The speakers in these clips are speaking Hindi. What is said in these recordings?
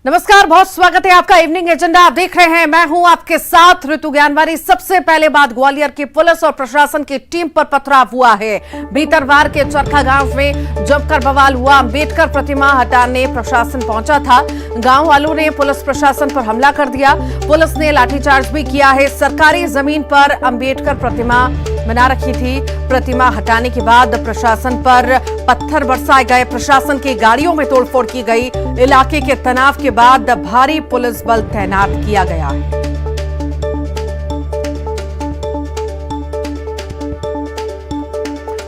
नमस्कार, बहुत स्वागत है आपका इवनिंग एजेंडा आप देख रहे हैं। मैं हूं आपके साथ ऋतु ज्ञानवारी। सबसे पहले बात ग्वालियर की पुलिस और प्रशासन की टीम पर पथराव हुआ है। भीतरवार के चरखा गांव में जमकर बवाल हुआ। अंबेडकर प्रतिमा हटाने प्रशासन पहुंचा था। गांव वालों ने पुलिस प्रशासन पर हमला कर दिया। पुलिस ने लाठीचार्ज भी किया है। सरकारी जमीन पर अंबेडकर प्रतिमा बना रखी थी। प्रतिमा हटाने के बाद प्रशासन पर पत्थर बरसाए गए। प्रशासन की गाड़ियों में तोड़फोड़ की गई। इलाके के तनाव के बाद भारी पुलिस बल तैनात किया गया है।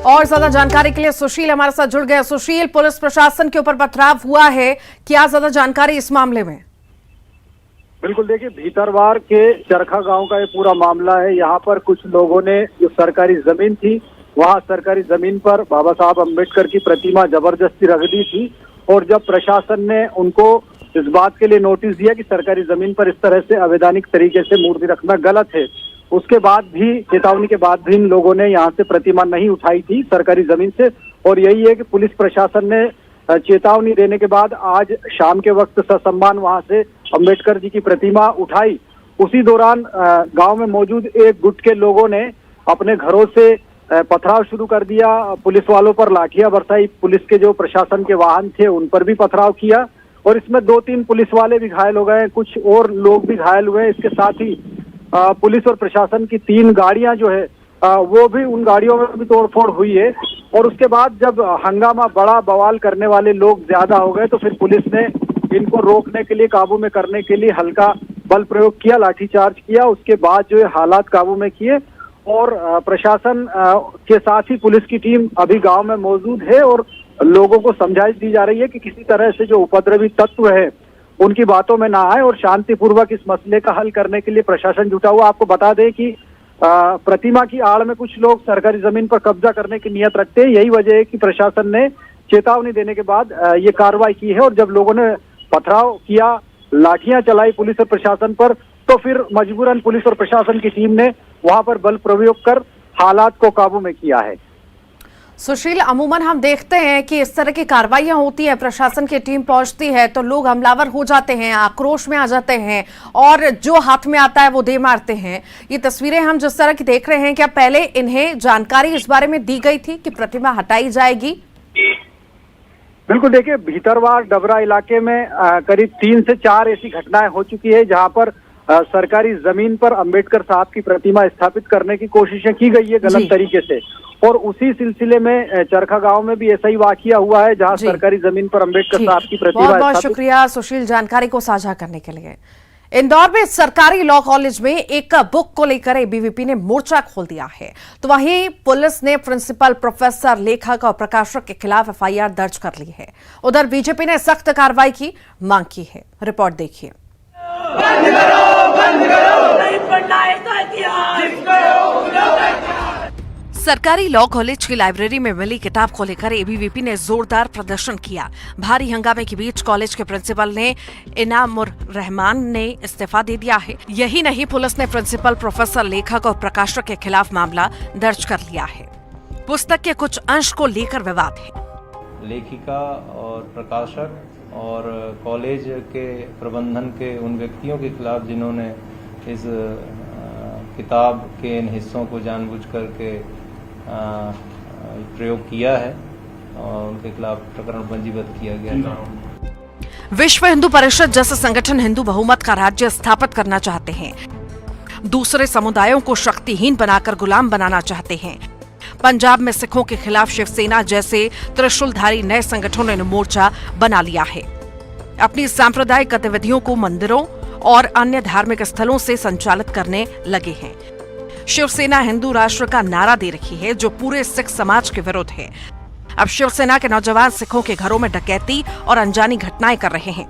और ज्यादा जानकारी के लिए सुशील हमारे साथ जुड़ गए। सुशील, पुलिस प्रशासन के ऊपर पथराव हुआ है, क्या ज्यादा जानकारी इस मामले में? बिल्कुल, देखिए, भीतरवार के चरखा गांव का ये पूरा मामला है। यहाँ पर कुछ लोगों ने जो सरकारी जमीन थी, वहाँ सरकारी जमीन पर बाबा साहब अम्बेडकर की प्रतिमा जबरदस्ती रख दी थी। और जब प्रशासन ने उनको इस बात के लिए नोटिस दिया कि सरकारी जमीन पर इस तरह से अवैधानिक तरीके से मूर्ति रखना गलत है, उसके बाद भी, चेतावनी के बाद भी इन लोगों ने यहाँ से प्रतिमा नहीं उठाई थी सरकारी जमीन से। और यही है कि पुलिस प्रशासन ने चेतावनी देने के बाद आज शाम के वक्त ससम्मान वहां से अम्बेडकर जी की प्रतिमा उठाई। उसी दौरान गांव में मौजूद एक गुट के लोगों ने अपने घरों से पथराव शुरू कर दिया। पुलिस वालों पर लाठियां बरसाई। पुलिस के जो प्रशासन के वाहन थे उन पर भी पथराव किया और इसमें 2-3 पुलिस वाले भी घायल हो गए, कुछ और लोग भी घायल हुए। इसके साथ ही पुलिस और प्रशासन की 3 गाड़ियां जो है वो भी, उन गाड़ियों में भी तोड़फोड़ हुई है। और उसके बाद जब हंगामा बड़ा, बवाल करने वाले लोग ज्यादा हो गए, तो फिर पुलिस ने इनको रोकने के लिए, काबू में करने के लिए हल्का बल प्रयोग किया, लाठीचार्ज किया। उसके बाद जो है हालात काबू में किए और प्रशासन के साथ ही पुलिस की टीम अभी गांव में मौजूद है और लोगों को समझाइश दी जा रही है कि किसी तरह से जो उपद्रवी तत्व है उनकी बातों में ना आए और शांतिपूर्वक इस मसले का हल करने के लिए प्रशासन जुटा हुआ। आपको बता दें कि प्रतिमा की आड़ में कुछ लोग सरकारी जमीन पर कब्जा करने की नियत रखते हैं। यही वजह है कि प्रशासन ने चेतावनी देने के बाद ये कार्रवाई की है। और जब लोगों ने पथराव किया, लाठियां चलाई पुलिस और प्रशासन पर, तो फिर मजबूरन पुलिस और प्रशासन की टीम ने वहां पर बल प्रयोग कर हालात को काबू में किया है। सुशील, अमूमन हम देखते हैं कि इस तरह की कार्रवाइयां होती है, प्रशासन की टीम पहुंचती है तो लोग हमलावर हो जाते हैं, आक्रोश में आ जाते हैं और जो हाथ में आता है वो दे मारते हैं। ये तस्वीरें हम जिस तरह की देख रहे हैं, क्या पहले इन्हें जानकारी इस बारे में दी गई थी कि प्रतिमा हटाई जाएगी? बिल्कुल, देखिए, भीतरवार डबरा इलाके में करीब 3 से 4 ऐसी घटनाएं हो चुकी है जहां पर सरकारी जमीन पर अंबेडकर साहब की प्रतिमा स्थापित करने की कोशिशें की गई है गलत तरीके से। और उसी सिलसिले में चरखा गांव में भी ऐसा ही वाकया हुआ है जहां सरकारी जमीन पर अंबेडकर साहब की प्रतिमा। बहुत बहुत शुक्रिया सुशील जानकारी को साझा करने के लिए। इंदौर में सरकारी लॉ कॉलेज में एक बुक को लेकर एबीवीपी ने मोर्चा खोल दिया है, तो वहीं पुलिस ने प्रिंसिपल, प्रोफेसर, लेखक और प्रकाशक के खिलाफ एफआईआर दर्ज कर ली है। उधर बीजेपी ने सख्त कार्रवाई की मांग की है। रिपोर्ट देखिए। बंद करो, बंद करो, नहीं पढ़ना है तो सरकारी लॉ कॉलेज की लाइब्रेरी में मिली किताब को लेकर एबीवीपी ने जोरदार प्रदर्शन किया। भारी हंगामे के बीच कॉलेज के प्रिंसिपल ने इनामुर रहमान ने इस्तीफा दे दिया है। यही नहीं, पुलिस ने प्रिंसिपल, प्रोफेसर, लेखक और प्रकाशक के खिलाफ मामला दर्ज कर लिया है। पुस्तक के कुछ अंश को लेकर विवाद है। लेखिका और प्रकाशक और कॉलेज के प्रबंधन के उन व्यक्तियों के खिलाफ जिन्होंने इस किताब के इन हिस्सों को जानबूझ करके प्रयोग किया है और उनके खिलाफ प्रकरण पंजीबद्ध किया गया। विश्व हिंदू परिषद जैसे संगठन हिंदू बहुमत का राज्य स्थापित करना चाहते हैं, दूसरे समुदायों को शक्तिहीन बनाकर गुलाम बनाना चाहते हैं। पंजाब में सिखों के खिलाफ शिवसेना जैसे त्रिशूलधारी नए संगठनों ने मोर्चा बना लिया है। अपनी सांप्रदायिक गतिविधियों को मंदिरों और अन्य धार्मिक स्थलों से संचालित करने लगे हैं। शिवसेना हिंदू राष्ट्र का नारा दे रही है, जो पूरे सिख समाज के विरुद्ध है। अब शिवसेना के नौजवान सिखों के घरों में डकैती और अनजानी घटनाएं कर रहे हैं।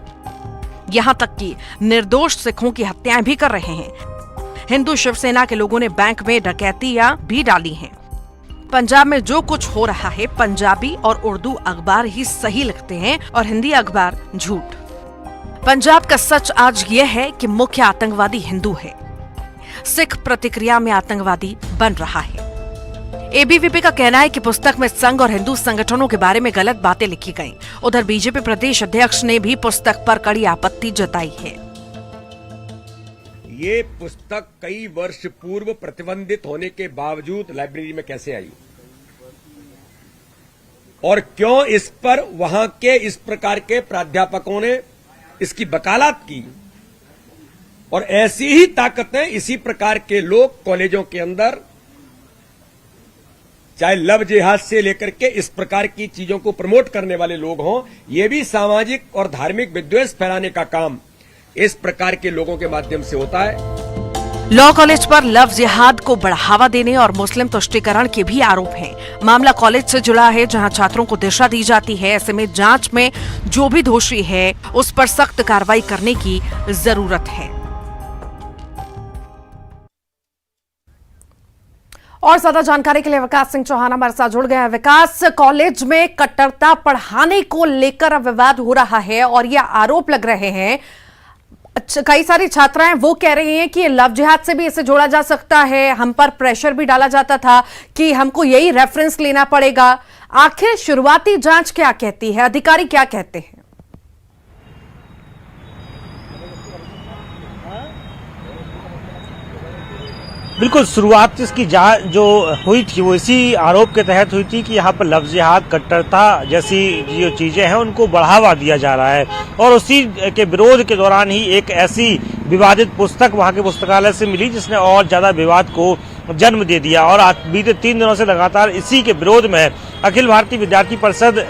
यहां तक कि निर्दोष सिखों की हत्याएं भी कर रहे हैं। हिंदू शिवसेना के लोगों ने बैंक में डकैतियां भी डाली हैं। पंजाब में जो कुछ हो रहा है, पंजाबी और उर्दू अखबार ही सही लिखते हैं और हिंदी अखबार झूठ। पंजाब का सच आज यह है कि मुख्य आतंकवादी हिंदू है, सिख प्रतिक्रिया में आतंकवादी बन रहा है। एबीवीपी का कहना है कि पुस्तक में संघ और हिंदू संगठनों के बारे में गलत बातें लिखी गईं। उधर बीजेपी प्रदेश अध्यक्ष ने भी पुस्तक पर कड़ी आपत्ति जताई है। ये पुस्तक कई वर्ष पूर्व प्रतिबंधित होने के बावजूद लाइब्रेरी में कैसे आई और क्यों इस पर वहां के इस प्रकार के प्राध्यापकों ने इसकी वकालत की, और ऐसी ही ताकतें, इसी प्रकार के लोग कॉलेजों के अंदर चाहे लव जिहाद से लेकर के इस प्रकार की चीजों को प्रमोट करने वाले लोग हों, ये भी सामाजिक और धार्मिक विद्वेष फैलाने का काम इस प्रकार के लोगों के माध्यम से होता है। लॉ कॉलेज पर लव जिहाद को बढ़ावा देने और मुस्लिम तुष्टीकरण के भी आरोप हैं। मामला कॉलेज से जुड़ा है, जहां छात्रों को दिशा दी जाती है। ऐसे में जांच में जो भी दोषी है उस पर सख्त कार्रवाई करने की जरूरत है। और ज्यादा जानकारी के लिए विकास सिंह चौहान हमारे साथ जुड़ गए हैं। विकास, कॉलेज में कट्टरता पढ़ाने को लेकर अब विवाद हो रहा है और ये आरोप लग रहे हैं, कई सारी छात्राएं वो कह रही हैं कि लव जिहाद से भी इसे जोड़ा जा सकता है। हम पर प्रेशर भी डाला जाता था कि हमको यही रेफरेंस लेना पड़ेगा। आखिर शुरुआती जांच क्या कहती है, अधिकारी क्या कहते हैं? बिल्कुल, शुरुआत इसकी जांच जो हुई थी वो इसी आरोप के तहत हुई थी कि यहाँ पर लव जिहाद, कट्टरता जैसी जो चीजें हैं उनको बढ़ावा दिया जा रहा है, और उसी के विरोध के दौरान ही एक ऐसी विवादित पुस्तक वहाँ के पुस्तकालय से मिली जिसने और ज्यादा विवाद को जन्म दे दिया। और बीते 3 दिनों से लगातार इसी के विरोध में अखिल भारतीय विद्यार्थी परिषद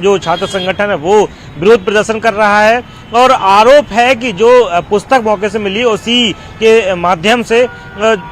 जो छात्र संगठन है वो विरोध प्रदर्शन कर रहा है, और आरोप है कि जो पुस्तक मौके से मिली उसी के माध्यम से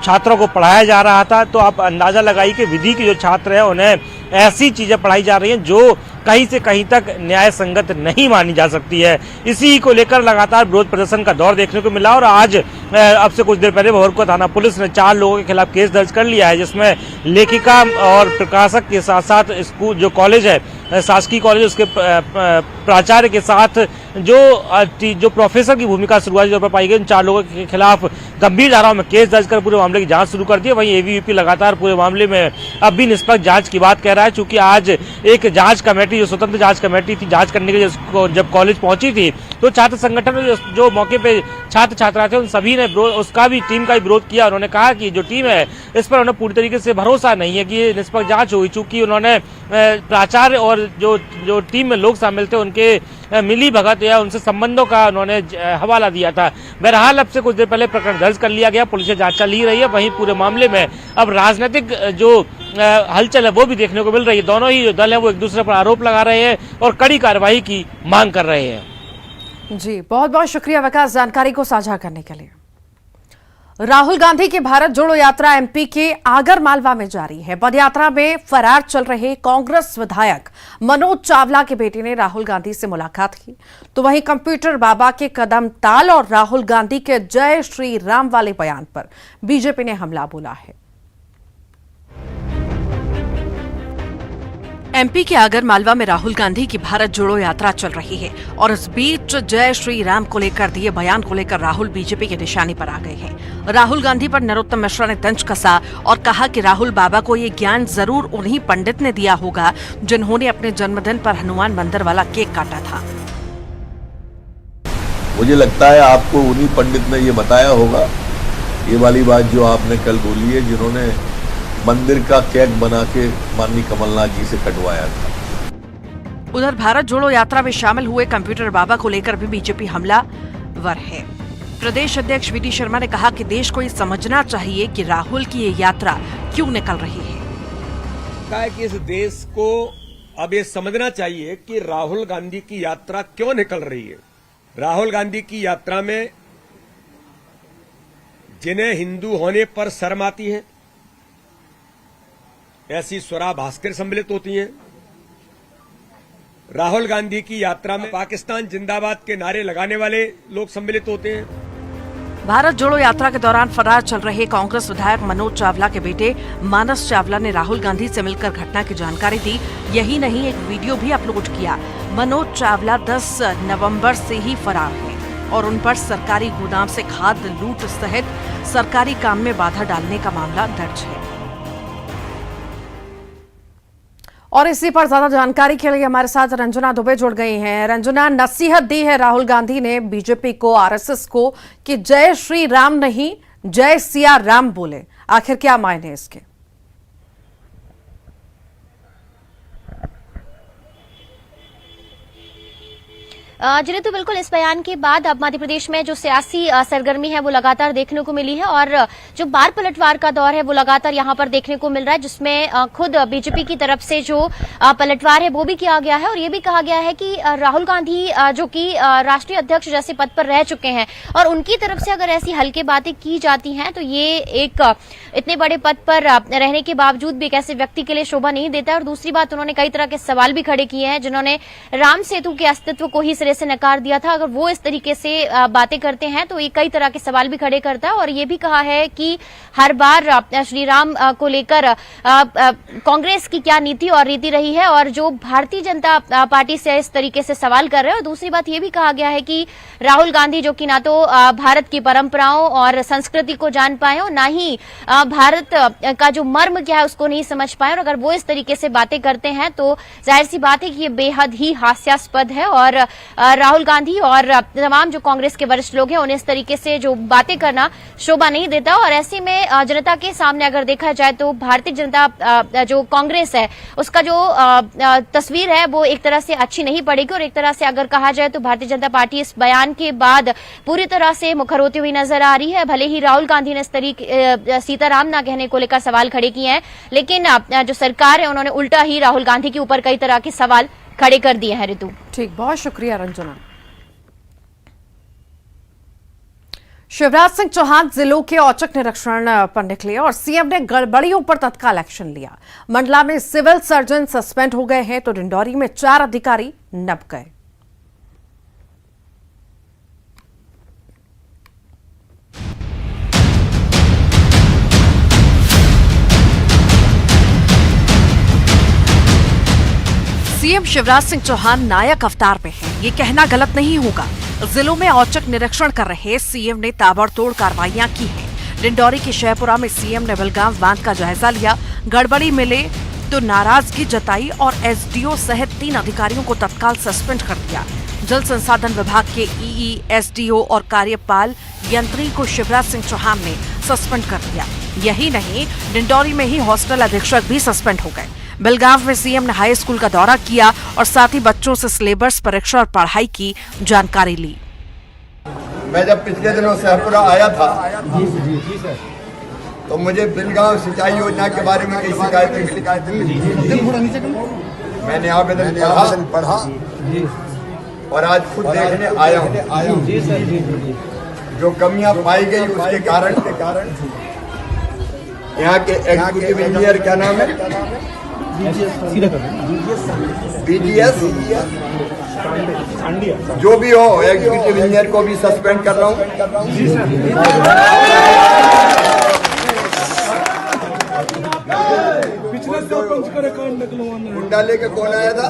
छात्रों को पढ़ाया जा रहा था। तो आप अंदाजा लगाइए कि विधि के जो छात्र हैं उन्हें ऐसी चीजें पढ़ाई जा रही हैं जो कहीं से कहीं तक न्याय संगत नहीं मानी जा सकती है। इसी को लेकर लगातार विरोध प्रदर्शन का दौर देखने को मिला, और आज अब से कुछ देर पहले भोरको थाना पुलिस ने 4 लोगों के खिलाफ केस दर्ज कर लिया है, जिसमें लेखिका और प्रकाशक के साथ साथ स्कूल जो कॉलेज है शासकीय कॉलेज उसके प्राचार्य के साथ जो प्रोफेसर की भूमिका शुरुआती तौर पर पाई गई, उन 4 लोगों के खिलाफ गंभीर धाराओं में केस दर्ज कर पूरे मामले की जांच शुरू कर दी है। वहीं एबीवीपी लगातार पूरे मामले में अब भी निष्पक्ष जांच की बात कह रहा है, चूंकि आज एक जांच कमेटी, जो स्वतंत्र जांच कमेटी थी, जांच करने के लिए जब कॉलेज पहुंची थी तो छात्र संगठन जो मौके पे छात्र छात्रा थे उन सभी ने उसका भी टीम का भी विरोध किया। उन्होंने कहा कि जो टीम है इस पर उन्हें पूरी तरीके से भरोसा नहीं है कि ये निष्पक्ष जांच हुई, चूंकि उन्होंने प्राचार्य और जो टीम में लोग शामिल थे उनके मिली भगत या उनसे संबंधों का उन्होंने हवाला दिया था। बहरहाल अब से कुछ देर पहले प्रकरण दर्ज कर लिया गया, पुलिस जांच चल ही रही है। वहीं पूरे मामले में अब राजनीतिक जो हलचल है वो भी देखने को मिल रही है। दोनों ही जो दल है वो एक दूसरे पर आरोप लगा रहे हैं और कड़ी कार्रवाई की मांग कर रहे हैं। जी, बहुत बहुत शुक्रिया विकास जानकारी को साझा करने के लिए। राहुल गांधी की भारत जोड़ो यात्रा एमपी के आगर मालवा में जारी है। पदयात्रा में फरार चल रहे कांग्रेस विधायक मनोज चावला के बेटे ने राहुल गांधी से मुलाकात की, तो वहीं कंप्यूटर बाबा के कदम ताल और राहुल गांधी के जय श्री राम वाले बयान पर बीजेपी ने हमला बोला है। एमपी के आगर मालवा में राहुल गांधी की भारत जोड़ो यात्रा चल रही है और इस बीच जय श्री राम को लेकर दिए बयान को लेकर राहुल बीजेपी के निशाने पर आ गए हैं। राहुल गांधी पर नरोत्तम मिश्रा ने तंज कसा और कहा कि राहुल बाबा को ये ज्ञान जरूर उन्हीं पंडित ने दिया होगा जिन्होंने अपने जन्मदिन पर हनुमान मंदिर वाला केक काटा था। मुझे लगता है आपको उन्हीं पंडित ने ये बताया होगा, ये वाली बात जो आपने कल बोली है, जिन्होंने मंदिर का केक बना के माननीय कमलनाथ जी से कटवाया था। उधर भारत जोड़ो यात्रा में शामिल हुए कंप्यूटर बाबा को लेकर भी बीजेपी हमलावर है। प्रदेश अध्यक्ष वीडी शर्मा ने कहा कि देश को ये समझना चाहिए कि राहुल की ये यात्रा क्यों निकल रही है। कहा कि इस देश को अब ये समझना चाहिए कि राहुल गांधी की यात्रा क्यों निकल रही है। राहुल गांधी की यात्रा में जिन्हें हिंदू होने पर शर्म आती है ऐसी स्वरा भास्कर सम्मिलित होती हैं। राहुल गांधी की यात्रा में पाकिस्तान जिंदाबाद के नारे लगाने वाले लोग सम्मिलित होते हैं। भारत जोड़ो यात्रा के दौरान फरार चल रहे कांग्रेस विधायक मनोज चावला के बेटे मानस चावला ने राहुल गांधी से मिलकर घटना की जानकारी दी। यही नहीं, एक वीडियो भी अपलोड किया। मनोज चावला 10 नवंबर से ही फरार है और उन पर सरकारी गोदाम से खाद लूट सहित सरकारी काम में बाधा डालने का मामला दर्ज है। और इसी पर ज्यादा जानकारी के लिए हमारे साथ रंजना दुबे जुड़ गई हैं। रंजना, नसीहत दी है राहुल गांधी ने बीजेपी को, आरएसएस को कि जय श्री राम नहीं जय सिया राम बोले। आखिर क्या मायने इसके? जी तो बिल्कुल इस बयान के बाद अब मध्य प्रदेश में जो सियासी सरगर्मी है वो लगातार देखने को मिली है और जो बार पलटवार का दौर है वो लगातार यहां पर देखने को मिल रहा है, जिसमें खुद बीजेपी की तरफ से जो पलटवार है वो भी किया गया है और ये भी कहा गया है कि राहुल गांधी जो कि राष्ट्रीय अध्यक्ष जैसे पद पर रह चुके हैं और उनकी तरफ से अगर ऐसी हल्के बातें की जाती हैं तो ये एक इतने बड़े पद पर रहने के बावजूद भी एक ऐसे व्यक्ति के लिए शोभा नहीं देता है। और दूसरी बात, उन्होंने कई तरह के सवाल भी खड़े किए हैं जिन्होंने राम सेतु के अस्तित्व को ही से नकार दिया था। अगर वो इस तरीके से बातें करते हैं तो ये कई तरह के सवाल भी खड़े करता है और ये भी कहा है कि हर बार श्री राम को लेकर कांग्रेस की क्या नीति और रीति रही है और जो भारतीय जनता पार्टी से इस तरीके से सवाल कर रहे हैं। और दूसरी बात ये भी कहा गया है कि राहुल गांधी जो कि ना तो भारत की परंपराओं और संस्कृति को जान पाए और ना ही भारत का जो मर्म क्या है उसको नहीं समझ पाए, और अगर वो इस तरीके से बातें करते हैं तो जाहिर सी बात है कि ये बेहद ही हास्यास्पद है और राहुल गांधी और तमाम जो कांग्रेस के वरिष्ठ लोग हैं उन्हें इस तरीके से जो बातें करना शोभा नहीं देता। और ऐसे में जनता के सामने अगर देखा जाए तो भारतीय जनता जो कांग्रेस है उसका जो तस्वीर है वो एक तरह से अच्छी नहीं पड़ेगी और एक तरह से अगर कहा जाए तो भारतीय जनता पार्टी इस बयान के बाद पूरी तरह से मुखर होती हुई नजर आ रही है। भले ही राहुल गांधी ने इस तरीके सीताराम ना कहने को लेकर सवाल खड़े किए हैं, लेकिन जो सरकार है उन्होंने उल्टा ही राहुल गांधी के ऊपर कई तरह के सवाल खड़े कर दिए हैं। ऋतु, ठीक, बहुत शुक्रिया रंजना। शिवराज सिंह चौहान जिलों के औचक निरीक्षण पर निकले और सीएम ने गड़बड़ियों पर तत्काल एक्शन लिया। मंडला में सिविल सर्जन सस्पेंड हो गए हैं तो डिंडौरी में 4 अधिकारी नप गए। सीएम शिवराज सिंह चौहान नायक अवतार में हैं, ये कहना गलत नहीं होगा। जिलों में औचक निरीक्षण कर रहे सीएम ने ताबड़तोड़ कार्रवाइयां की हैं। डिंडौरी के शहपुरा में सीएम ने बिलगांव बांध का जायजा लिया। गड़बड़ी मिले तो नाराजगी जताई और एसडीओ सहित 3 अधिकारियों को तत्काल सस्पेंड कर दिया। जल संसाधन विभाग के ईई, एसडीओ और कार्यपाल यंत्री को शिवराज सिंह चौहान ने सस्पेंड कर दिया। यही नहीं, डिंडौरी में ही हॉस्टल अधीक्षक भी सस्पेंड हो गए। बिलगांव में सीएम ने हाई स्कूल का दौरा किया और साथ ही बच्चों से सिलेबस, परीक्षा और पढ़ाई की जानकारी ली। मैं जब पिछले दिनों शहपुरा आया था तो मुझे बिलगांव सिंचाई योजना के बारे में कई शिकायतें मिली। मैंने आवेदन पढ़ा और आज खुद देखने आया हूँ। जो कमियां पाई गई उसके कारण यहाँ के एग्जीक्यूटिव इंजीनियर, क्या नाम है, बीडीएस, जो भी हो, एग्जीक्यूटिव इंजीनियर को भी सस्पेंड कर रहा हूँ। गुंडा लेके कौन आया था?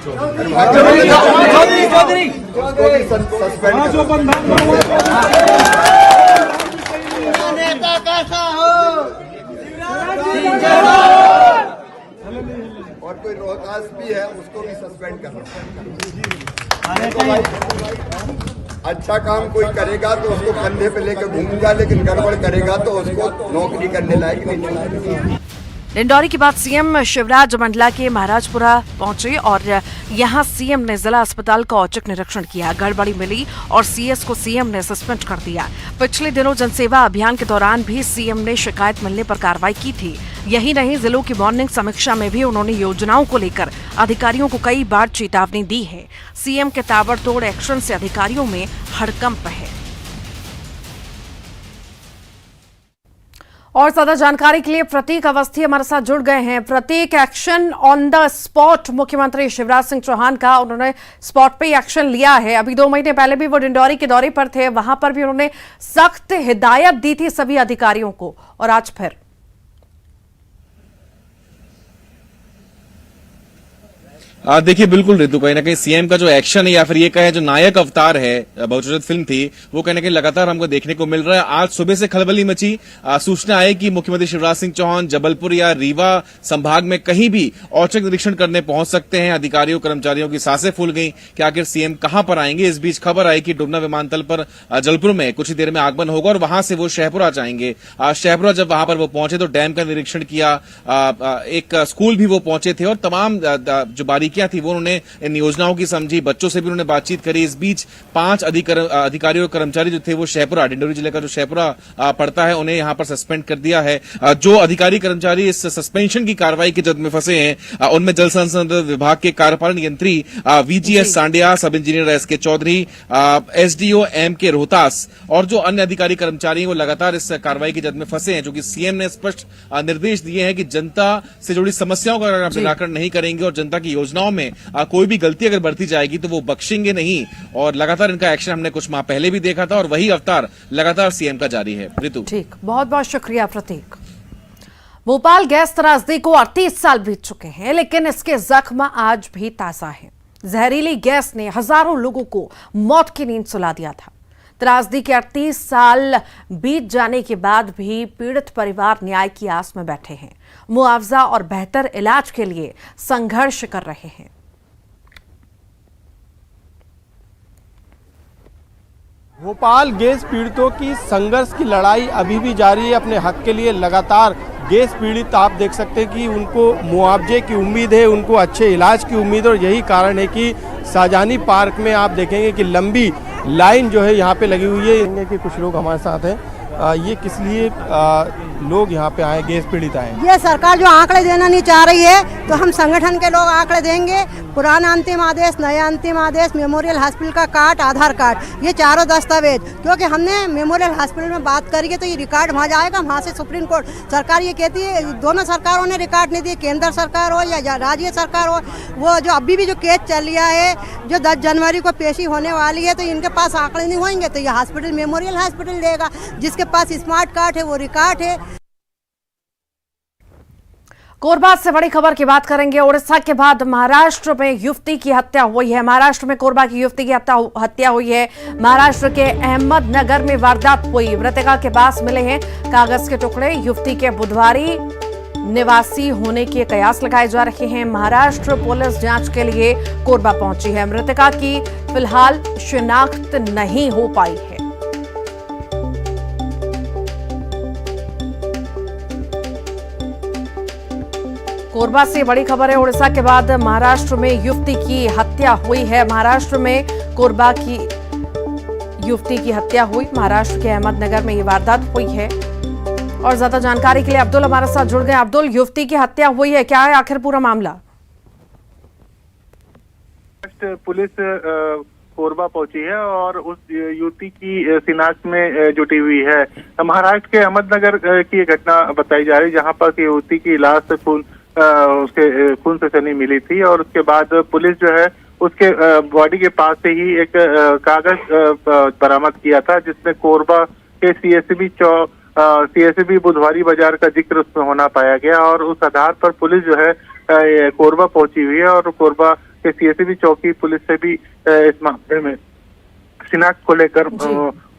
उसको भी सस्पेंड नेता कैसा हो और कोई रोहतास भी है उसको भी सस्पेंड करना। अच्छा काम कोई करेगा तो उसको कंधे पे लेकर घूमूंगा, लेकिन गड़बड़ करेगा तो उसको नौकरी करने लायक नहीं। डिंडौरी के बाद सीएम शिवराज मंडला के महाराजपुरा पहुंचे और यहां सीएम ने जिला अस्पताल का औचक निरीक्षण किया। गड़बड़ी मिली और सीएस को सीएम ने सस्पेंड कर दिया। पिछले दिनों जनसेवा अभियान के दौरान भी सीएम ने शिकायत मिलने पर कार्रवाई की थी। यही नहीं, जिलों की मॉर्निंग समीक्षा में भी उन्होंने योजनाओं को लेकर अधिकारियों को कई बार चेतावनी दी है। सीएम के ताबड़तोड़ एक्शन से अधिकारियों में हड़कंप है। और ज्यादा जानकारी के लिए प्रतीक अवस्थी हमारे साथ जुड़ गए हैं। प्रतीक, एक्शन ऑन द स्पॉट मुख्यमंत्री शिवराज सिंह चौहान का, उन्होंने स्पॉट पे एक्शन लिया है। अभी 2 महीने पहले भी वो डिंडौरी के दौरे पर थे, वहां पर भी उन्होंने सख्त हिदायत दी थी सभी अधिकारियों को, और आज फिर देखिए बिल्कुल ऋतु, कहीं ना कहीं सीएम का जो एक्शन है या फिर ये कहे जो नायक अवतार है, बहुचर्चित फिल्म थी, वो कहीं ना कहीं लगातार हमको देखने को मिल रहा है। आज सुबह से खलबली मची, सूचना आई कि मुख्यमंत्री शिवराज सिंह चौहान जबलपुर या रीवा संभाग में कहीं भी औचक निरीक्षण करने पहुंच सकते हैं। अधिकारियों कर्मचारियों की सांसें फूल गई कि आखिर सीएम कहां पर आएंगे। इस बीच खबर आई कि डुमना विमानतल पर जबलपुर में कुछ ही देर में आगमन होगा और वहां से वो शाहपुरा जाएंगे। शाहपुरा जब वहां पर वो पहुंचे तो डैम का निरीक्षण किया, एक स्कूल भी वो पहुंचे थे और तमाम जो बारीकियां थी वो उन्होंने इन योजनाओं की समझी। बच्चों से भी उन्होंने बातचीत करी। इस बीच 5 अधिकारी और कर्मचारी जो थे वो शाहपुरा, डिंडोरी जिले का जो शाहपुरा पड़ता है, उन्हें यहां पर सस्पेंड कर दिया है। जो अधिकारी कर्मचारी इस सस्पेंशन की कार्रवाई के जद में फंसे हैं उनमें जल संसाधन विभाग के कार्यपालन यंत्री वीजीएस सांडिया, सब engineer SK Chaudhary, SDO MK Rohtas और जो अन्य अधिकारी कर्मचारी हैं वो लगातार इस कार्रवाई के जद में फंसे हैं, जो कि सीएम ने स्पष्ट निर्देश दिए हैं कि जनता से जुड़ी समस्याओं का अगर निराकरण नहीं करेंगे और जनता की योजनाओं में कोई भी गलती अगर बढ़ती जाएगी तो वो बख्शेंगे नहीं। और लगातार इनका एक्शन हमने कुछ माह पहले भी देखा था और वही अवतार लगातार सीएम का जारी है। ऋतु, ठीक, बहुत बहुत शुक्रिया प्रतीक। भोपाल गैस त्रासदी को 38 साल बीत चुके हैं, लेकिन इसके जख्म आज भी ताजा हैं। जहरीली गैस ने हजारों लोगों को मौत की नींद सुला दिया था। त्रासदी के 38 साल बीत जाने के बाद भी पीड़ित परिवार न्याय की आस में बैठे हैं, मुआवजा और बेहतर इलाज के लिए संघर्ष कर रहे हैं। भोपाल गैस पीड़ितों की संघर्ष की लड़ाई अभी भी जारी है। अपने हक के लिए लगातार गैस पीड़ित आप देख सकते हैं कि उनको मुआवजे की उम्मीद है, उनको अच्छे इलाज की उम्मीद है और यही कारण है कि शाहजहानी पार्क में आप देखेंगे कि लंबी लाइन जो है यहाँ पे लगी हुई है। कि कुछ लोग हमारे साथ हैं, ये किस लिए लोग यहाँ पे आए, गैस पीड़ित आए? ये सरकार जो आंकड़े देना नहीं चाह रही है तो हम संगठन के लोग आंकड़े देंगे। पुराना अंतिम आदेश, नया अंतिम आदेश, मेमोरियल हॉस्पिटल का कार्ड, आधार कार्ड, ये चारों दस्तावेज, क्योंकि हमने मेमोरियल हॉस्पिटल में बात करी है तो ये रिकॉर्ड वहाँ जाएगा, वहाँ से सुप्रीम कोर्ट। सरकार ये कहती है, दोनों सरकारों ने रिकॉर्ड नहीं दिए, केंद्र सरकार हो या राज्य सरकार हो। वो जो अभी भी जो केस चल रहा है, जो 10 जनवरी को पेशी होने वाली है, तो इनके पास आंकड़े नहीं होंगे तो ये हॉस्पिटल मेमोरियल हॉस्पिटल देगा। जिसके पास स्मार्ट कार्ड है वो रिकॉर्ड है। कोरबा से बड़ी खबर की बात करेंगे। उड़ीसा के बाद महाराष्ट्र में युवती की हत्या हुई है। महाराष्ट्र में कोरबा की युवती की हत्या हुई है। महाराष्ट्र के अहमदनगर में वारदात हुई। मृतका के पास मिले हैं कागज के टुकड़े। युवती के बुधवारी निवासी होने के कयास लगाए जा रहे हैं। महाराष्ट्र पुलिस जांच के लिए कोरबा पहुंची है। मृतका की फिलहाल शिनाख्त नहीं हो पाई है। कोरबा से बड़ी खबर है। उड़ीसा के बाद महाराष्ट्र में युवती की हत्या हुई है। महाराष्ट्र में कोरबा की युवती की हत्या हुई। महाराष्ट्र के अहमदनगर में ये वारदात हुई है। और ज्यादा जानकारी के लिए अब्दुल हमारे साथ जुड़ गए। अब्दुल, युवती की हत्या हुई है, क्या है आखिर पूरा मामला? पुलिस कोरबा पहुंची है और उस युवती की शिनाख्त में जुटी हुई है। महाराष्ट्र के अहमदनगर की एक घटना बताई जा रही है, जहां पर युवती की लाश उसके खून से सनी मिली थी और उसके बाद पुलिस जो है उसके बॉडी के पास से ही एक कागज बरामद किया था, जिसमें कोरबा के सीएसबी बुधवारी बाजार का जिक्र उसमें होना पाया गया। और उस आधार पर पुलिस जो है कोरबा पहुंची हुई है और कोरबा के सीएसबी चौकी पुलिस से भी इस मामले में शिनाख्त को लेकर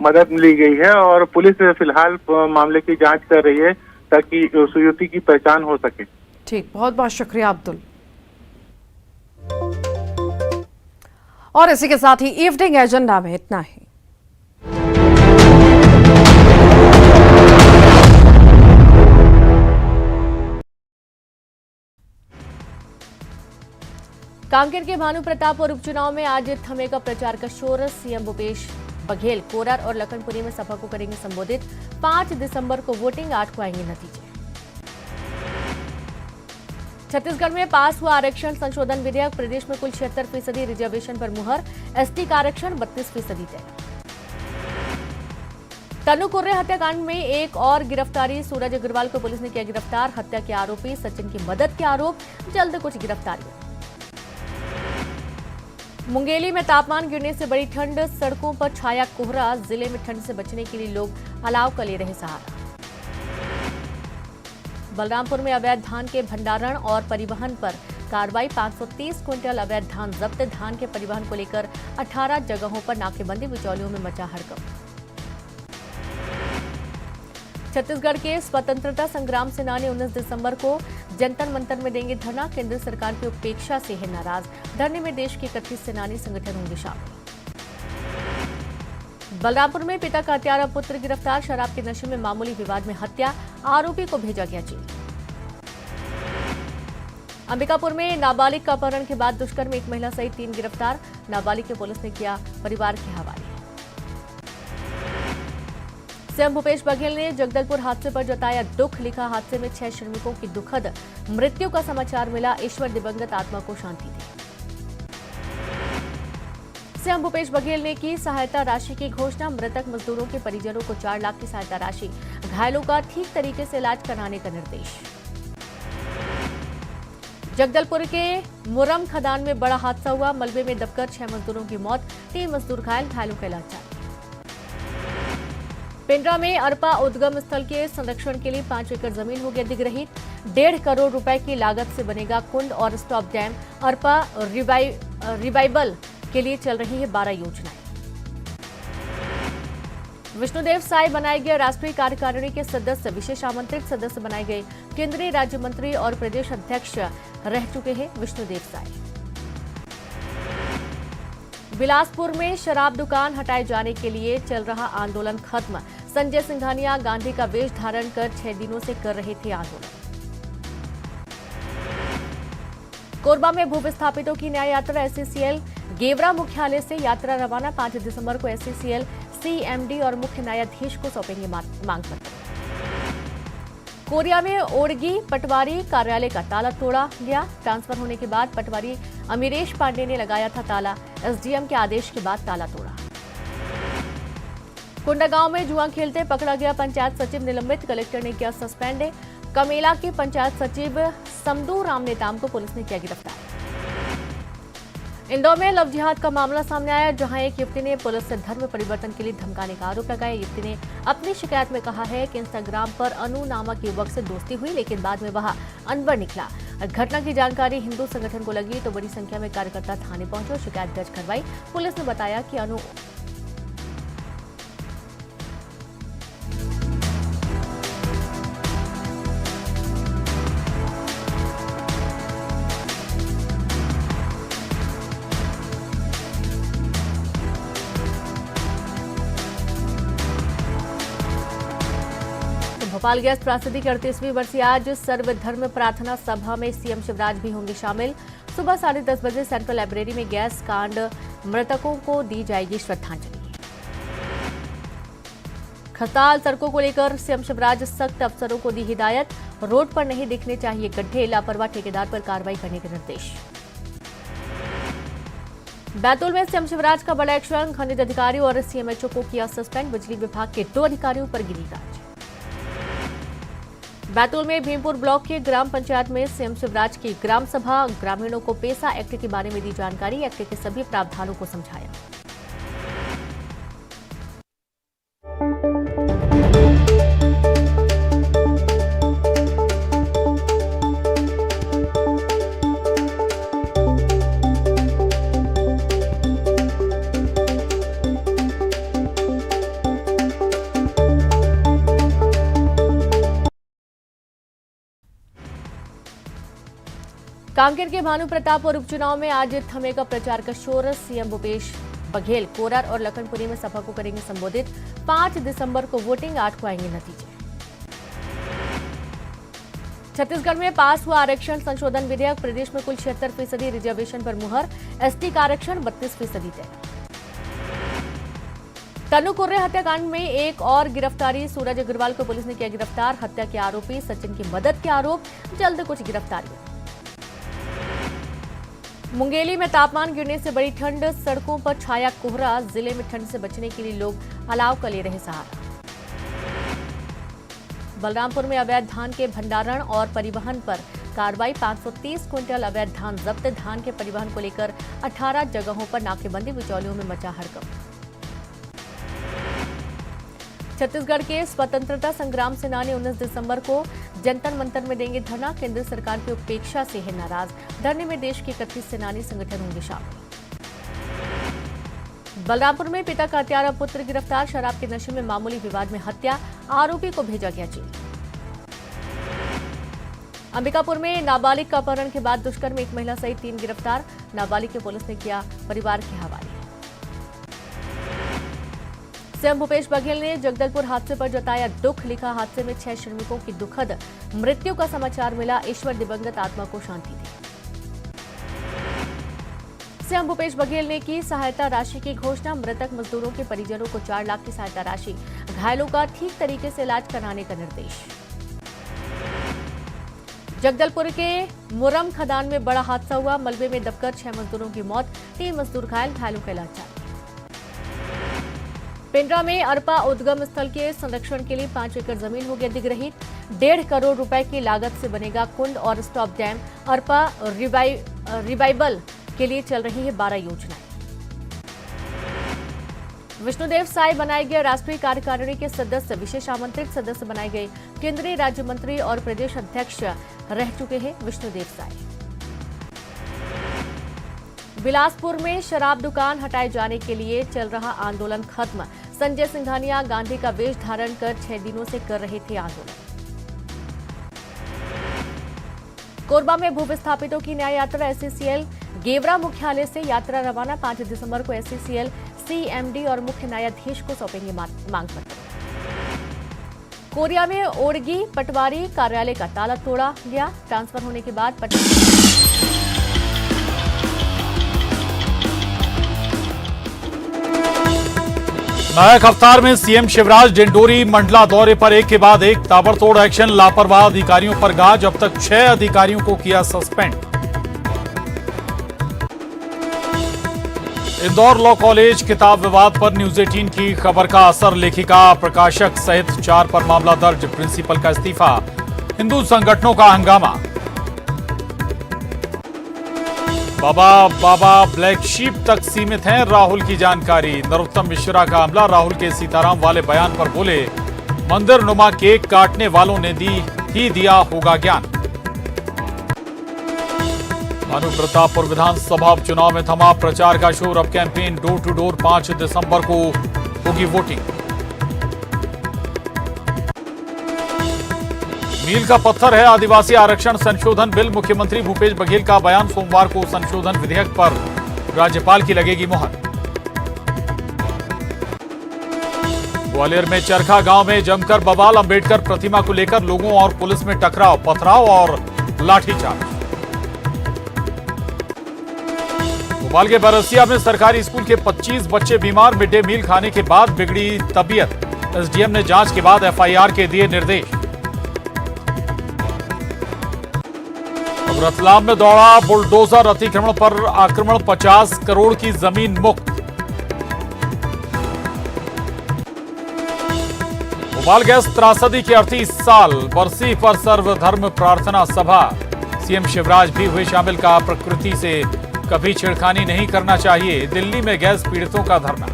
मदद ली गई है और पुलिस फिलहाल मामले की जांच कर रही है ताकि उस युवती की पहचान हो सके। ठीक, बहुत बहुत शुक्रिया अब्दुल। और इसी के साथ ही इवनिंग एजेंडा में इतना ही। कांकेर के भानु प्रतापपुर उपचुनाव में आज थमेगा प्रचार का शोर। सीएम भूपेश बघेल कोरार और लखनपुरी में सभा को करेंगे संबोधित। 5 दिसंबर को वोटिंग, 8 को आएंगे नतीजे। छत्तीसगढ़ में पास हुआ आरक्षण संशोधन विधेयक। प्रदेश में कुल 76% रिजर्वेशन पर मुहर। एसटी का आरक्षण 32% तय। तनु कुर्रे हत्याकांड में एक और गिरफ्तारी। सूरज अग्रवाल को पुलिस ने किया गिरफ्तार। हत्या के आरोपी सचिन की मदद के आरोप। जल्द कुछ गिरफ्तारियां। मुंगेली में तापमान गिरने से बड़ी ठंड। सड़कों पर छाया कोहरा। जिले में ठंड से बचने के लिए लोग अलाव का ले रहे सहारा। बलरामपुर में अवैध धान के भंडारण और परिवहन पर कार्रवाई 530 क्विंटल अवैध धान जब्त, धान के परिवहन को लेकर 18 जगहों पर नाकेबंदी, बिचौलियों में मचा हड़कंप। छत्तीसगढ़ के स्वतंत्रता संग्राम सेनानी 19 दिसंबर को जंतर मंतर में देंगे धरना, केंद्र सरकार की उपेक्षा से है नाराज, धरने में देश के 31 सेनानी संगठन होंगे शामिल। बलरामपुर में पिता का हत्यारा पुत्र गिरफ्तार, शराब के नशे में मामूली विवाद में हत्या, आरोपी को भेजा गया जेल। अंबिकापुर में नाबालिग का अपहरण के बाद दुष्कर्म, एक महिला सहित 3 गिरफ्तार, नाबालिग को पुलिस ने किया परिवार के हवाले। सीएम भूपेश बघेल ने जगदलपुर हादसे पर जताया दुख, लिखा हादसे में 6 श्रमिकों की दुखद मृत्यु का समाचार मिला, ईश्वर दिवंगत आत्मा को शांति दे। सीएम भूपेश बघेल ने की सहायता राशि की घोषणा, मृतक मजदूरों के परिजनों को 4 लाख की सहायता राशि, घायलों का ठीक तरीके से इलाज कराने का निर्देश। जगदलपुर के मुरम खदान में बड़ा हादसा हुआ, मलबे में दबकर 6 मजदूरों की मौत, 3 मजदूर घायल, घायलों का इलाज जारी। पेंड्रा में अरपा उद्गम स्थल के संरक्षण के लिए 5 एकड़ जमीन होगी अधिग्रहित, 1.5 करोड़ रुपए की लागत से बनेगा कुंड और स्टॉप डैम, अरपा रिवाइवल के लिए चल रही है 12 योजनाएं। विष्णुदेव साय बनाए गए राष्ट्रीय कार्यकारिणी के सदस्य, विशेष आमंत्रित सदस्य बनाए गए, केंद्रीय राज्य मंत्री और प्रदेश अध्यक्ष रह चुके हैं विष्णुदेव साय। बिलासपुर में शराब दुकान हटाए जाने के लिए चल रहा आंदोलन खत्म, संजय सिंघानिया गांधी का वेश धारण कर 6 दिनों से कर रहे थे आंदोलन। कोरबा में भूविस्थापितों की न्याय यात्रा, एससीसीएल गेवरा मुख्यालय से यात्रा रवाना, 5 दिसंबर को एससीसीएल सीएमडी और मुख्य न्यायाधीश को सौंपेंगे मांग पत्र। कोरिया में ओडगी पटवारी कार्यालय का ताला तोड़ा गया, ट्रांसफर होने के बाद पटवारी अमीरेश पांडे ने लगाया था ताला, एसडीएम के आदेश के बाद ताला तोड़ा। कुंडागांव में जुआ खेलते पकड़ा गया पंचायत सचिव निलंबित, कलेक्टर ने किया सस्पेंड, कमेला के पंचायत सचिव समदू राम नेताम को पुलिस ने किया गिरफ्तार। इंदौर में लव जिहाद का मामला सामने आया, जहां एक युवती ने पुलिस से धर्म परिवर्तन के लिए धमकाने का आरोप लगाया। युवती ने अपनी शिकायत में कहा है कि इंस्टाग्राम पर अनु नामक युवक से दोस्ती हुई, लेकिन बाद में वह अनवर निकला। घटना की जानकारी हिंदू संगठन को लगी तो बड़ी संख्या में कार्यकर्ता थाने पहुंचे और शिकायत दर्ज करवाई। पुलिस ने बताया कि अनु भोपाल गैस त्रासदी की 38वीं वर्षीय आज सर्वधर्म प्रार्थना सभा में सीएम शिवराज भी होंगे शामिल। सुबह 10:30 बजे सेंट्रल लाइब्रेरी में गैस कांड मृतकों को दी जाएगी श्रद्धांजलि। खस्ताहाल सड़कों को लेकर सीएम शिवराज सख्त अफसरों को दी हिदायत, रोड पर नहीं दिखने चाहिए गड्ढे, लापरवाह ठेकेदार पर कार्रवाई करने के निर्देश। बैतूल में सीएम शिवराज का बड़ा एक्शन, खनिज अधिकारी और सीएमएचओ को किया सस्पेंड, बिजली विभाग के 2 अधिकारियों पर गिरी गाज। बैतूल में भीमपुर ब्लॉक के ग्राम पंचायत में सीएम शिवराज की ग्राम सभा, ग्रामीणों को पेसा एक्ट के बारे में दी जानकारी, एक्ट के सभी प्रावधानों को समझाया। कांकेर के भानु प्रताप और उपचुनाव में आज थमेगा प्रचार का शोर, सीएम भूपेश बघेल कोरार और लखनपुरी में सभा को करेंगे संबोधित। 5 दिसंबर को वोटिंग, 8 को आएंगे नतीजे। छत्तीसगढ़ में पास हुआ आरक्षण संशोधन विधेयक, प्रदेश में कुल 76% रिजर्वेशन पर मुहर, एसटी का आरक्षण 32% तय। तनु कुर्रे हत्याकांड में एक और गिरफ्तारी, सूरज अग्रवाल को पुलिस ने किया गिरफ्तार, हत्या के आरोपी सचिन की मदद के आरोप, जल्द कुछ गिरफ्तारियां। मुंगेली में तापमान गिरने से बड़ी ठंड, सड़कों पर छाया कोहरा, जिले में ठंड से बचने के लिए लोग अलाव का ले रहे सहारा। बलरामपुर में अवैध धान के भंडारण और परिवहन पर कार्रवाई, 530 क्विंटल अवैध धान जब्त, धान के परिवहन को लेकर 18 जगहों पर नाकेबंदी, बिचौलियों में मचा हड़कंप। छत्तीसगढ़ के स्वतंत्रता संग्राम सेनानी 19 दिसंबर को जंतर मंतर में देंगे धरना। केंद्र सरकार की उपेक्षा से है नाराज। धरने में देश के 31 सेनानी संगठन होंगे शामिल। बलरामपुर में पिता का हत्यारा पुत्र गिरफ्तार। शराब के नशे में मामूली विवाद में हत्या, आरोपी को भेजा गया जेल। अंबिकापुर में नाबालिग का अपहरण के बाद दुष्कर्म, एक महिला सहित 3 गिरफ्तार। नाबालिग के पुलिस ने किया परिवार के हवाले। सीएम भूपेश बघेल ने जगदलपुर हादसे पर जताया दुख। लिखा, हादसे में 6 श्रमिकों की दुखद मृत्यु का समाचार मिला। ईश्वर दिवंगत आत्मा को शांति दे। सीएम भूपेश बघेल ने की सहायता राशि की घोषणा। मृतक मजदूरों के परिजनों को 4 लाख की सहायता राशि, घायलों का ठीक तरीके से इलाज कराने का निर्देश। जगदलपुर के मुरम खदान में बड़ा हादसा हुआ। मलबे में दबकर 6 मजदूरों की मौत, 3 मजदूर घायल, घायलों का इलाज जारी। पिंडरा में अरपा उद्गम स्थल के संरक्षण के लिए 5 एकड़ जमीन होगी अधिग्रहित। 1.5 करोड़ रुपए की लागत से बनेगा कुंड और स्टॉप डैम। अरपा रिवाइवल के लिए चल रही है 12 योजनाएं। विष्णुदेव साय बनाए गए राष्ट्रीय कार्यकारिणी के सदस्य, विशेष आमंत्रित सदस्य बनाए गए। केंद्रीय राज्य मंत्री और प्रदेश अध्यक्ष रह चुके हैं विष्णुदेव साय। बिलासपुर में शराब दुकान हटाए जाने के लिए चल रहा आंदोलन खत्म। संजय सिंघानिया गांधी का वेश धारण कर 6 दिनों से कर रहे थे आंदोलन। कोरबा में भूविस्थापितों की न्याय यात्रा। एससीसीएल गेवरा मुख्यालय से यात्रा रवाना। 5 दिसंबर को एससीसीएल सीएमडी और मुख्य न्यायाधीश को सौंपेंगे मांग पत्र। कोरिया में ओड़गी पटवारी कार्यालय का ताला तोड़ा गया। ट्रांसफर होने के बाद नायक अवतार में सीएम शिवराज डिंडोरी मंडला दौरे पर एक के बाद एक ताबड़तोड़ एक्शन। लापरवाह अधिकारियों पर गाज। अब तक 6 अधिकारियों को किया सस्पेंड। इंदौर लॉ कॉलेज किताब विवाद पर न्यूज 18 की खबर का असर। लेखिका, प्रकाशक सहित 4 पर मामला दर्ज। प्रिंसिपल का इस्तीफा। हिंदू संगठनों का हंगामा। बाबा ब्लैक शीप तक सीमित हैं राहुल की जानकारी। नरोत्तम मिश्रा का हमला। राहुल के सीताराम वाले बयान पर बोले, मंदिर नुमा केक काटने वालों ने दिया होगा ज्ञान। भानु प्रतापपुर विधानसभा उपचुनाव में थमा प्रचार का शोर। अब कैंपेन डोर टू डोर। 5 दिसंबर को होगी वोटिंग। मील का पत्थर है आदिवासी आरक्षण संशोधन बिल। मुख्यमंत्री भूपेश बघेल का बयान। सोमवार को संशोधन विधेयक पर राज्यपाल की लगेगी मुहर। ग्वालियर में चरखा गांव में जमकर बवाल। अंबेडकर प्रतिमा को लेकर लोगों और पुलिस में टकराव, पथराव और लाठीचार्ज। भोपाल के बरसिया में सरकारी स्कूल के 25 बच्चे बीमार। मिड डे मील खाने के बाद बिगड़ी तबीयत। एसडीएम ने जांच के बाद एफआईआर के दिए निर्देश। रतलाम में दौड़ा बुलडोजर। अतिक्रमण पर आक्रमण। 50 करोड़ की जमीन मुक्त। भोपाल गैस त्रासदी के 38 साल। बरसी पर सर्वधर्म प्रार्थना सभा। सीएम शिवराज भी हुए शामिल। का प्रकृति से कभी छेड़खानी नहीं करना चाहिए। दिल्ली में गैस पीड़ितों का धरना।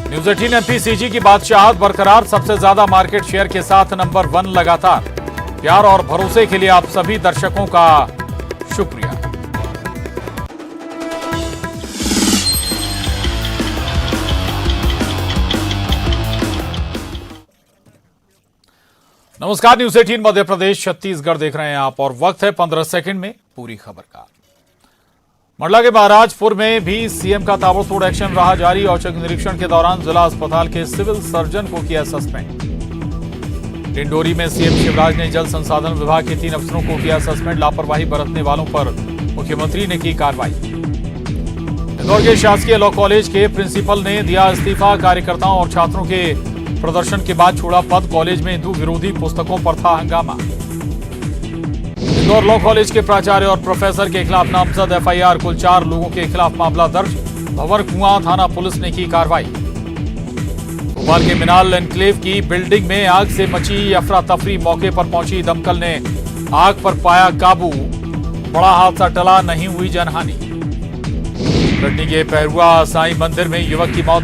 न्यूज 18 एमपीसीजी की बादशाहत बरकरार। सबसे ज्यादा मार्केट शेयर के साथ नंबर 1 लगातार। प्यार और भरोसे के लिए आप सभी दर्शकों का शुक्रिया। नमस्कार, न्यूज 18 मध्य प्रदेश छत्तीसगढ़ देख रहे हैं आप और वक्त है 15 सेकंड में पूरी खबर का। मंडला के महाराजपुर में भी सीएम का ताबड़तोड़ एक्शन रहा जारी। औचक निरीक्षण के दौरान जिला अस्पताल के सिविल सर्जन को किया सस्पेंड। डिंडोरी में सीएम शिवराज ने जल संसाधन विभाग के 3 अफसरों को किया सस्पेंड। लापरवाही बरतने वालों पर मुख्यमंत्री ने की कार्रवाई। इंदौर के शासकीय लॉ कॉलेज के प्रिंसिपल ने दिया इस्तीफा। कार्यकर्ताओं और छात्रों के प्रदर्शन के बाद छोड़ा पद। कॉलेज में हिंदू विरोधी पुस्तकों पर था हंगामा। इंदौर लॉ कॉलेज के प्राचार्य और प्रोफेसर के खिलाफ नामजद एफआईआर। कुल 4 लोगों के खिलाफ मामला दर्ज। भंवर कुआं थाना पुलिस ने की कार्रवाई। भोपाल के मिनाल एनक्लेव की बिल्डिंग में आग से मची अफरा तफरी। मौके पर पहुंची दमकल ने आग पर पाया काबू। बड़ा हादसा टला, नहीं हुई जनहानि। कटनी के पहरुआ साईं मंदिर में युवक की मौत।